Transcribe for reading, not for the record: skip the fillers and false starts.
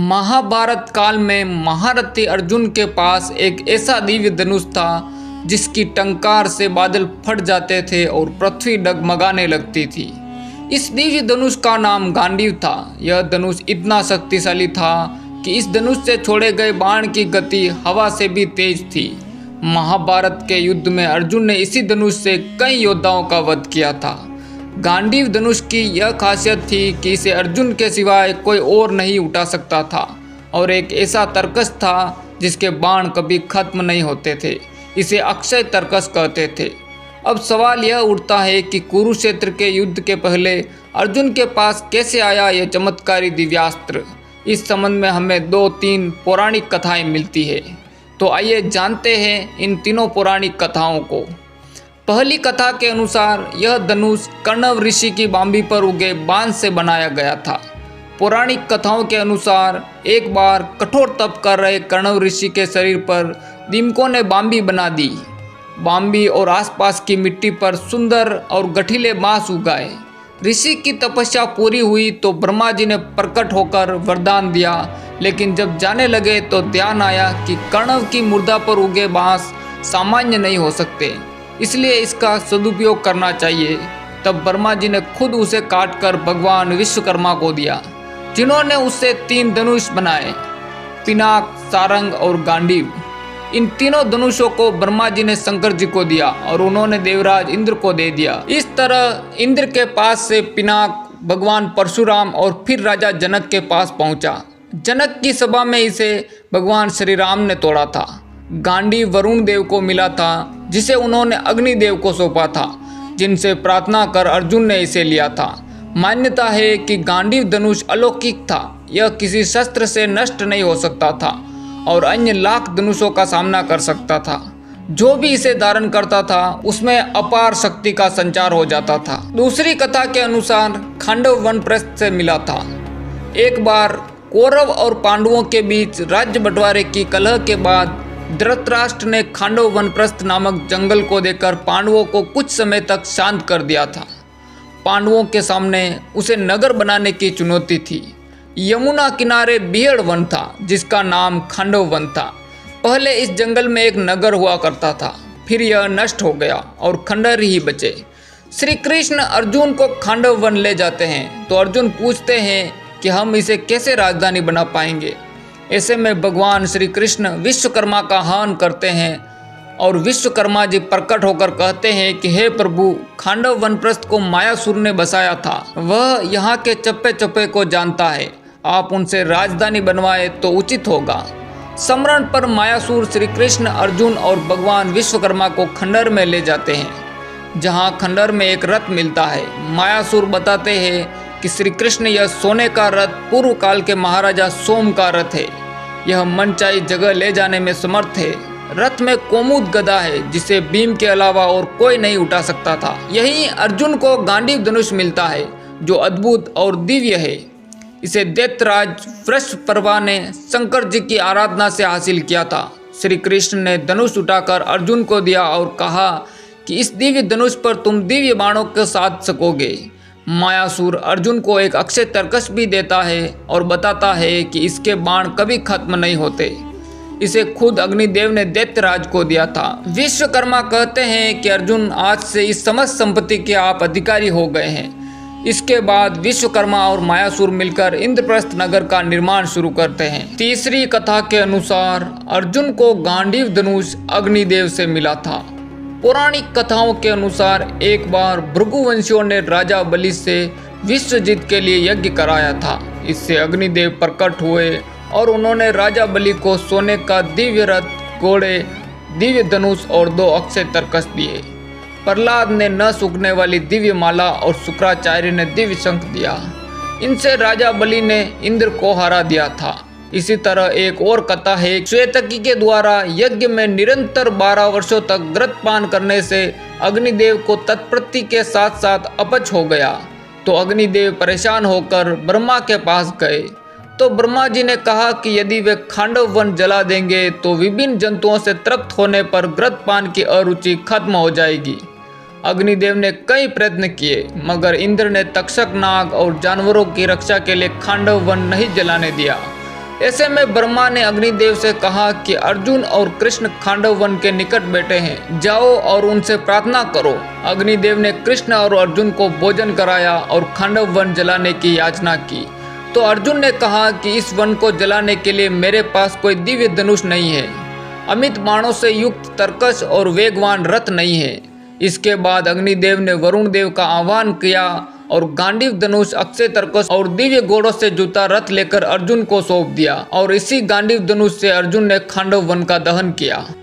महाभारत काल में महारथी अर्जुन के पास एक ऐसा दिव्य धनुष था जिसकी टंकार से बादल फट जाते थे और पृथ्वी डगमगाने लगती थी। इस दिव्य धनुष का नाम गांडीव था। यह धनुष इतना शक्तिशाली था कि इस धनुष से छोड़े गए बाण की गति हवा से भी तेज थी। महाभारत के युद्ध में अर्जुन ने इसी धनुष से कई योद्धाओं का वध किया था। गांडीव धनुष की यह खासियत थी कि इसे अर्जुन के सिवाय कोई और नहीं उठा सकता था और एक ऐसा तरकस था जिसके बाण कभी खत्म नहीं होते थे। इसे अक्षय तरकस कहते थे। अब सवाल यह उठता है कि कुरुक्षेत्र के युद्ध के पहले अर्जुन के पास कैसे आया यह चमत्कारी दिव्यास्त्र। इस संबंध में हमें 2-3 पौराणिक कथाएं मिलती है। तो आइए जानते हैं इन तीनों पौराणिक कथाओं को। पहली कथा के अनुसार यह धनुष कर्णव ऋषि की बांबी पर उगे बांस से बनाया गया था। पौराणिक कथाओं के अनुसार एक बार कठोर तप कर रहे कर्णव ऋषि के शरीर पर दीमकों ने बांबी बना दी। बांबी और आसपास की मिट्टी पर सुंदर और गठीले बांस उगाए। ऋषि की तपस्या पूरी हुई तो ब्रह्मा जी ने प्रकट होकर वरदान दिया, लेकिन जब जाने लगे तो ध्यान आया कि कर्णव की मुर्दा पर उगे बांस सामान्य नहीं हो सकते, इसलिए इसका सदुपयोग करना चाहिए। तब ब्रह्मा जी ने खुद उसे काटकर भगवान विश्वकर्मा को दिया, जिन्होंने उससे 3 धनुष बनाए, पिनाक, सारंग और गांडीव। इन तीनों धनुषों को ब्रह्मा जी ने शंकर जी को दिया और उन्होंने देवराज इंद्र को दे दिया। इस तरह इंद्र के पास से पिनाक भगवान परशुराम और फिर राजा जनक के पास पहुंचा। जनक की सभा में इसे भगवान श्री राम ने तोड़ा था। गांडीव वरुण देव को मिला था, जिसे उन्होंने अग्निदेव को सौंपा था, जिनसे प्रार्थना कर अर्जुन ने इसे लिया था। मान्यता है कि गांडीव धनुष अलौकिक था। यह किसी शस्त्र से नष्ट नहीं हो सकता था और अन्य लाख धनुषों का सामना कर सकता था। जो भी इसे धारण करता था उसमें अपार शक्ति का संचार हो जाता था। दूसरी कथा के अनुसार खांडव वनप्रस्थ से मिला था। एक बार कौरव और पांडवों के बीच राज्य बंटवारे की कलह के बाद धृतराष्ट्र ने खांडव वनप्रस्थ नामक जंगल को देकर पांडवों को कुछ समय तक शांत कर दिया था। पांडवों के सामने उसे नगर बनाने की चुनौती थी। यमुना किनारे बिहड़ वन था, जिसका नाम खांडव वन था। पहले इस जंगल में एक नगर हुआ करता था, फिर यह नष्ट हो गया और खंडहर ही बचे। श्री कृष्ण अर्जुन को खांडव वन ले जाते हैं तो अर्जुन पूछते हैं कि हम इसे कैसे राजधानी बना पाएंगे। ऐसे में भगवान श्री कृष्ण विश्वकर्मा का आह्वान करते हैं और विश्वकर्मा जी प्रकट होकर कहते हैं कि हे प्रभु, खांडव वनप्रस्थ को मायासुर ने बसाया था। वह यहाँ के चप्पे चप्पे को जानता है। आप उनसे राजधानी बनवाए तो उचित होगा। समरण पर मायासुर श्री कृष्ण, अर्जुन और भगवान विश्वकर्मा को खंडहर में ले जाते हैं, जहाँ खंडहर में एक रथ मिलता है। मायासुर बताते हैं कि श्री कृष्ण यह सोने का रथ पूर्व काल के महाराजा सोम का रथ है। यह मनचाही जगह ले जाने में समर्थ है। रथ में कोमुद गदा है, जिसे भीम के अलावा और कोई नहीं उठा सकता था। यहीं अर्जुन को गांडीव धनुष मिलता है, जो अद्भुत और दिव्य है। इसे दैत्यराज वृषपर्वा ने शंकर जी की आराधना से हासिल किया था। श्री कृष्ण ने धनुष उठाकर अर्जुन को दिया और कहा कि इस दिव्य धनुष पर तुम दिव्य बाणों को साध सकोगे। मायासुर अर्जुन को एक अक्षय तरकस भी देता है और बताता है कि इसके बाण कभी खत्म नहीं होते। इसे खुद अग्निदेव ने दैत्यराज को दिया था। विश्वकर्मा कहते हैं कि अर्जुन, आज से इस समस्त संपत्ति के आप अधिकारी हो गए हैं। इसके बाद विश्वकर्मा और मायासुर मिलकर इंद्रप्रस्थ नगर का निर्माण शुरू करते हैं। तीसरी कथा के अनुसार अर्जुन को गांडीव धनुष अग्निदेव से मिला था। पौराणिक कथाओं के अनुसार एक बार भृगुवंशियों ने राजा बलि से विश्व जीत के लिए यज्ञ कराया था। इससे अग्निदेव प्रकट हुए और उन्होंने राजा बलि को सोने का दिव्य रथ, घोड़े, दिव्य धनुष और 2 अक्षय तरकस दिए। प्रहलाद ने न सूखने वाली दिव्य माला और शुक्राचार्य ने दिव्य शंख दिया। इनसे राजा बलि ने इंद्र को हरा दिया था। इसी तरह एक और कथा है, श्वेतकी के द्वारा यज्ञ में निरंतर 12 वर्षों तक घृतपान करने से अग्निदेव को तत्प्रति के साथ साथ अपच हो गया। तो अग्निदेव परेशान होकर ब्रह्मा के पास गए तो ब्रह्मा जी ने कहा कि यदि वे खांडव वन जला देंगे तो विभिन्न जंतुओं से तृप्त होने पर घृतपान की अरुचि खत्म हो जाएगी। अग्निदेव ने कई प्रयत्न किए, मगर इंद्र ने तक्षक नाग और जानवरों की रक्षा के लिए खांडव वन नहीं जलाने दिया। ऐसे में ब्रह्मा ने अग्निदेव से कहा कि अर्जुन और कृष्ण खांडव वन के निकट बैठे हैं, जाओ और उनसे प्रार्थना करो। अग्निदेव ने कृष्ण और अर्जुन को भोजन कराया और खांडव वन जलाने की याचना की। तो अर्जुन ने कहा कि इस वन को जलाने के लिए मेरे पास कोई दिव्य धनुष नहीं है, अमित बाणों से युक्त तरकश और वेगवान रथ नहीं है। इसके बाद अग्निदेव ने वरुण देव का आह्वान किया और गांडीव धनुष, अक्षय तरकश और दिव्य घोड़ों से जुता रथ लेकर अर्जुन को सौंप दिया और इसी गांडीव धनुष से अर्जुन ने खांडव वन का दहन किया।